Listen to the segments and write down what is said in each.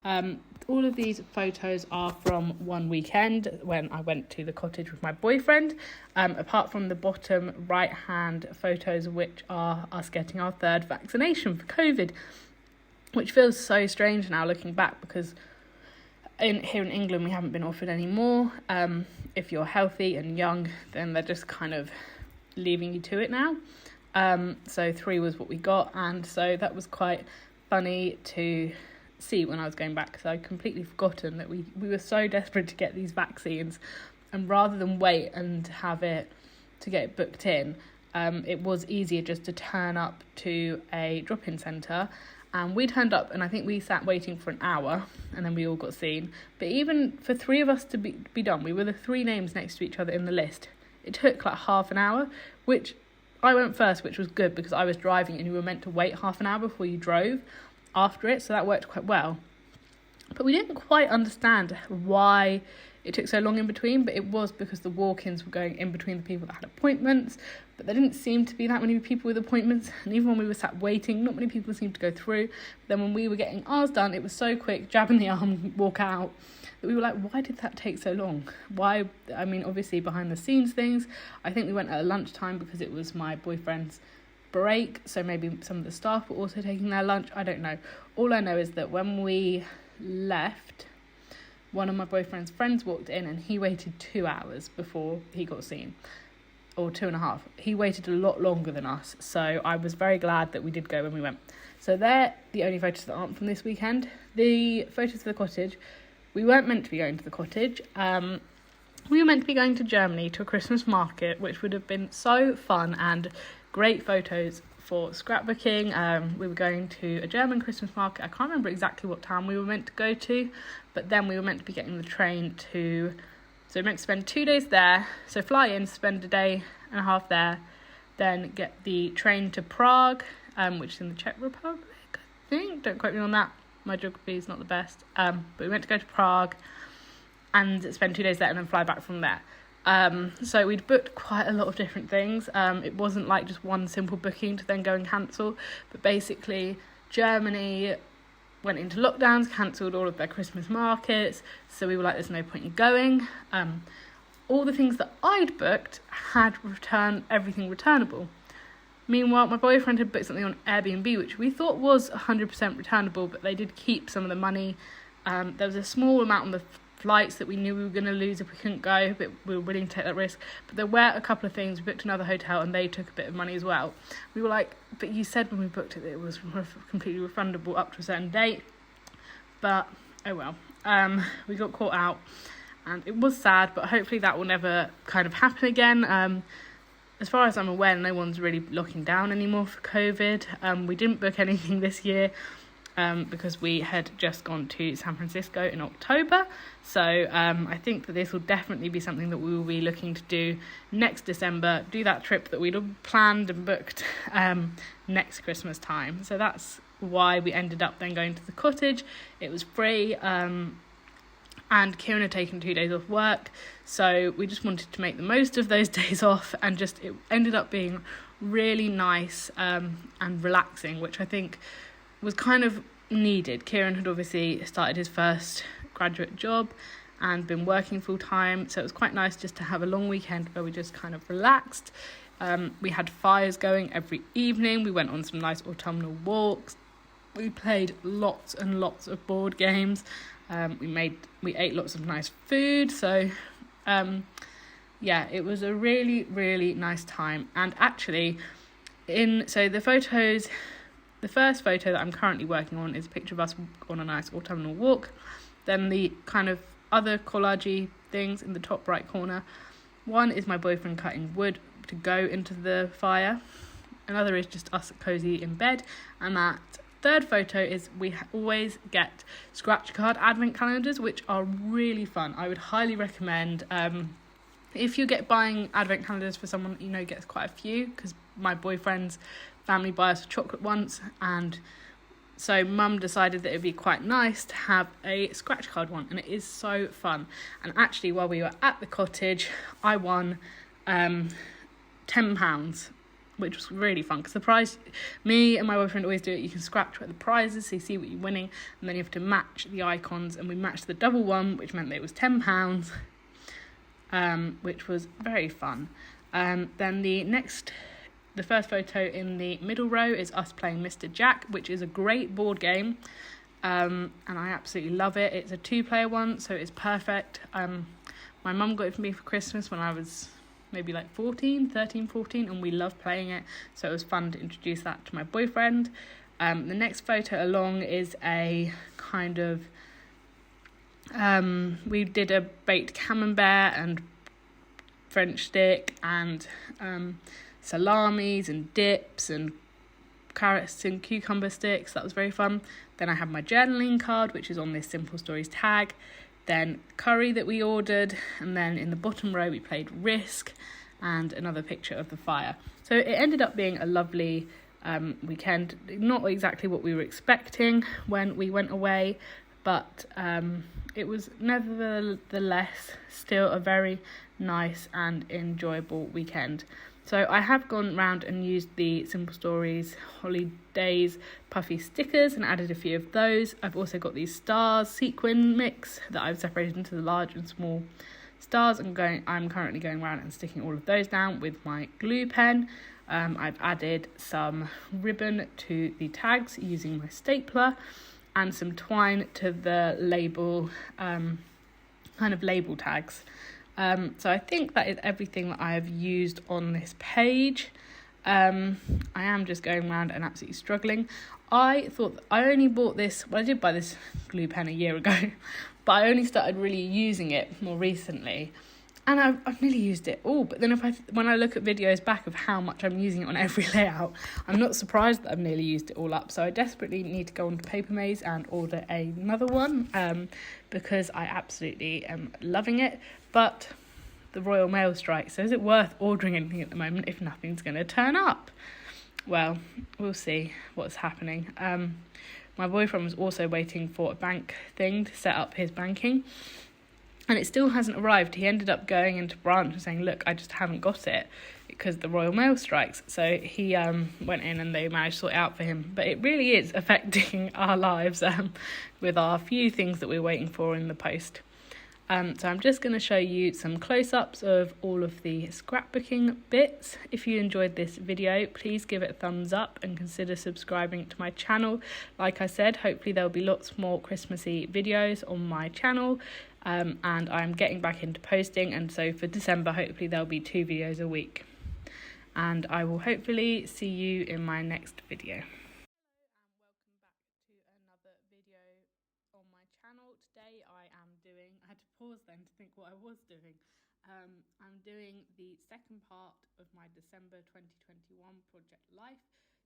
All of these photos are from one weekend when I went to the cottage with my boyfriend, apart from the bottom right hand photos, which are us getting our third vaccination for COVID, which feels so strange now looking back, because here in England we haven't been offered any more. If you're healthy and young, then they're just kind of leaving you to it now. So 3 was what we got, and so that was quite funny to see when I was going back, because I'd completely forgotten that we were so desperate to get these vaccines, and rather than wait and have it to get it booked in, it was easier just to turn up to a drop-in centre. And we turned up, and I think we sat waiting for an hour, and then we all got seen. But even for 3 of us to be done, we were the 3 names next to each other in the list. It took like half an hour, which I went first, which was good because I was driving and you were meant to wait half an hour before you drove after it, so that worked quite well. But we didn't quite understand why it took so long in between, but it was because the walk-ins were going in between the people that had appointments, but there didn't seem to be that many people with appointments, and even when we were sat waiting, not many people seemed to go through. But then when we were getting ours done, it was so quick, jab in the arm, walk out, that we were like, why did that take so long? Why? I mean, obviously behind the scenes things, I think we went at lunchtime because it was my boyfriend's break, so maybe some of the staff were also taking their lunch, I don't know. All I know is that when we left, one of my boyfriend's friends walked in and he waited 2 hours before he got seen, or 2.5. He waited a lot longer than us, so I was very glad that we did go when we went. So they're the only photos that aren't from this weekend. The photos of the cottage, we weren't meant to be going to the cottage. We were meant to be going to Germany to a Christmas market, which would have been so fun and great photos for scrapbooking. We were going to a German Christmas market. I can't remember exactly what town we were meant to go to, but then we were meant to be getting the train to... So we were meant to spend 2 days there. So fly in, spend a day and a half there, then get the train to Prague, which is in the Czech Republic, I think. Don't quote me on that. My geography is not the best. But we went to go to Prague and spend 2 days there and then fly back from there. So we'd booked quite a lot of different things. It wasn't like just one simple booking to then go and cancel, but basically Germany went into lockdowns, cancelled all of their Christmas markets, so we were like, there's no point in going. All the things that I'd booked had everything returnable. Meanwhile, my boyfriend had booked something on Airbnb, which we thought was 100% returnable, but they did keep some of the money. There was a small amount on the flights that we knew we were going to lose if we couldn't go, but we were willing to take that risk. But there were a couple of things. We booked another hotel and they took a bit of money as well. We were like, but you said when we booked it that it was completely refundable up to a certain date. But oh well, we got caught out and it was sad, but hopefully that will never kind of happen again. As far as I'm aware, no one's really locking down anymore for COVID. We didn't book anything this year because we had just gone to San Francisco in October. So I think that this will definitely be something that we will be looking to do next December, do that trip that we'd planned and booked next Christmas time. So that's why we ended up then going to the cottage. It was free, and Kieran had taken 2 days off work, so we just wanted to make the most of those days off, and it ended up being really nice and relaxing, which I think was kind of needed. Kieran had obviously started his first graduate job and been working full time, so it was quite nice just to have a long weekend where we just kind of relaxed. We had fires going every evening. We went on some nice autumnal walks. We played lots and lots of board games. We ate lots of nice food. So it was a really, really nice time. And actually, the first photo that I'm currently working on is a picture of us on a nice autumnal walk. Then the kind of other collage-y things in the top right corner. One is my boyfriend cutting wood to go into the fire. Another is just us cozy in bed. And that third photo is we always get scratch card advent calendars, which are really fun. I would highly recommend if you get buying advent calendars for someone you know gets quite a few, because my boyfriend's family buy us a chocolate once, and so mum decided that it'd be quite nice to have a scratch card one, and it is so fun. And actually, while we were at the cottage, I won £10 which was really fun because the prize, me and my boyfriend always do it. You can scratch where the prize is, so you see what you're winning, and then you have to match the icons. And we matched the double one, which meant that it was £10, which was very fun. Then the first photo in the middle row is us playing Mr. Jack, which is a great board game, and I absolutely love it. It's a 2-player one, so it's perfect. My mum got it for me for Christmas when I was maybe like 13, 14, and we loved playing it, so it was fun to introduce that to my boyfriend. The next photo along is a kind of, we did a baked camembert and French stick and salamis and dips and carrots and cucumber sticks. That was very fun. Then I have my journaling card, which is on this Simple Stories tag. Then curry that we ordered, and then in the bottom row we played Risk and another picture of the fire. So it ended up being a lovely weekend. Not exactly what we were expecting when we went away, but it was nevertheless still a very nice and enjoyable weekend. So I have gone round and used the Simple Stories Holidays puffy stickers and added a few of those. I've also got these stars sequin mix that I've separated into the large and small stars. I'm currently going around and sticking all of those down with my glue pen. I've added some ribbon to the tags using my stapler and some twine to the label, kind of label tags. So I think that is everything that I have used on this page. I am just going around and absolutely struggling. I thought I only bought this, I did buy this glue pen a year ago, but I only started really using it more recently. And I've nearly used it all. But then when I look at videos back of how much I'm using it on every layout, I'm not surprised that I've nearly used it all up. So I desperately need to go on to Paper Maze and order another one, because I absolutely am loving it. But the Royal Mail strikes, so is it worth ordering anything at the moment if nothing's going to turn up? Well, we'll see what's happening. My boyfriend was also waiting for a bank thing to set up his banking, and it still hasn't arrived. He ended up going into branch and saying, look, I just haven't got it because the Royal Mail strikes. So he went in and they managed to sort it out for him. But it really is affecting our lives with our few things that we're waiting for in the post. So I'm just going to show you some close-ups of all of the scrapbooking bits. If you enjoyed this video, please give it a thumbs up and consider subscribing to my channel. Like I said, hopefully there'll be lots more Christmassy videos on my channel. And I'm getting back into posting, and so for December hopefully there'll be 2 videos a week, and I will hopefully see you in my next video. Welcome back to another video on my channel. Today I had to pause then to think what I was doing. I'm doing the second part of my December 2021 project Life.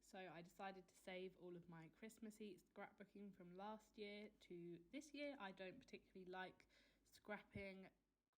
So I decided to save all of my Christmassy scrapbooking from last year to this year. I don't particularly like scrapping